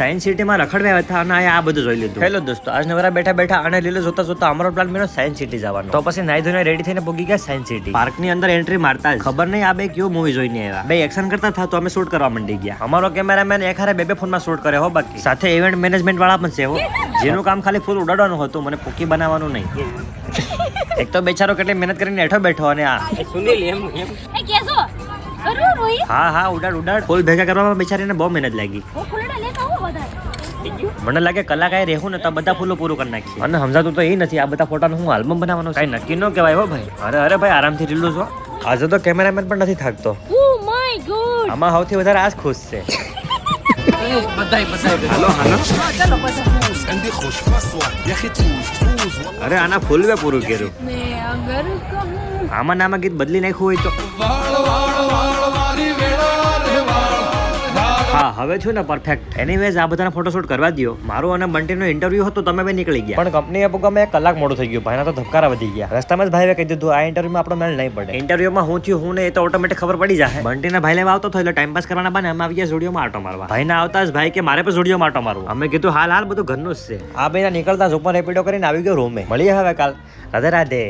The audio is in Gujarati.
સાયન્સ સિટીમાં રખડવા હતા અને આ બધું જોઈ લીધું. હેલો દોસ્તો, આજ નવરા બેઠા બેઠા અને લીલો જોતા જોતા અમારો પ્લાન બન્યો સાયન્સ સિટી જવાનો. તો પછી નાઈ ધોઈને રેડી થઈને પૂગી ગયા સાયન્સ સિટી. પાર્ક ની અંદર એન્ટ્રી મારતા જ ખબર નહીં આ બે કયો મૂવી જોઈને આવ્યા. બે એક્શન કરતા હતા તો અમે શૂટ કરવા માંડી ગયા. અમારો કેમેરામેન એક હારે બે ફોનમાં શૂટ કરે હો, બાકી સાથે ઇવેન્ટ મેનેજમેન્ટ વાળા પણ છે હો, જેનું કામ ખાલી ફૂલ ઉડાડવાનું હતું, મને પોકી બનાવવાનું નહીં. એક તો બેચારો કેટલી મહેનત કરીને બેઠો બેઠો અને આ સુનિલ એમ એ કેસો કરું રોઈ હા ઉડાડ ફૂલ ભેગા કરવામાં બેચારીને બહુ મહેનત લાગી. ઓ ફૂલડા લેતા આવો બધા. મને લાગે કલાકારે રહેવું ને તો બધા ફૂલો પૂરું કરી નાખી. અને સમજાતું તો એ નથી આ બધા ફોટાનું હું આલ્બમ બનાવવાનો કઈ નક્કી ન કહેવાય હો ભાઈ. અરે ભાઈ આરામથી રીલું છો. આજે તો કેમેરામેન પણ નથી થાકતો. ઓ માય ગોડ, આમાં સૌથી વધારે આજ ખુશ છે. અરે આના ફૂલ વે પૂરું કર્યું. આમાં ગીત બદલી નાખ્યું હોય તો હા હવે છું ને પરફેક્ટ. એનીવેઝ આ બધાના ફોટોશૂટ કરવા દો. મારું અને બંટીનો ઇન્ટરવ્યુ હતો, તમે બે નીકળી ગયા, પણ કંપનીએ પૂગવામાં 1 કલાક મોડું થઈ ગયું. ભાઈના તો ધબકારા વધી ગયા. રસ્તામાં જ ભાઈએ કહી દીધું આ ઇન્ટરવ્યુમાં આપણો મેળ નહીં પડે. ઇન્ટરવ્યુમાં હું થયું હું ને એ તો ઓટોમેટિક ખબર પડી જાય. બંટીના ભાઈ લેવા આવતો થયો એટલે ટાઈમ પાસ કરવાના બાને અમે આવી ગયા સ્ટુડિયોમાં આટો મારવા. ભાઈના આવતા જ ભાઈ કે મારે પણ સ્ટુડિયોમાં આટો મારવું. અમે કીધું હાલ બધું ઘરનું જ છે. આ ભાઈના નીકળતા જ ઉપર રેપિડો કરીને આવી ગયો રૂમે. મળીએ હવે કાલ. રાધે રાધે.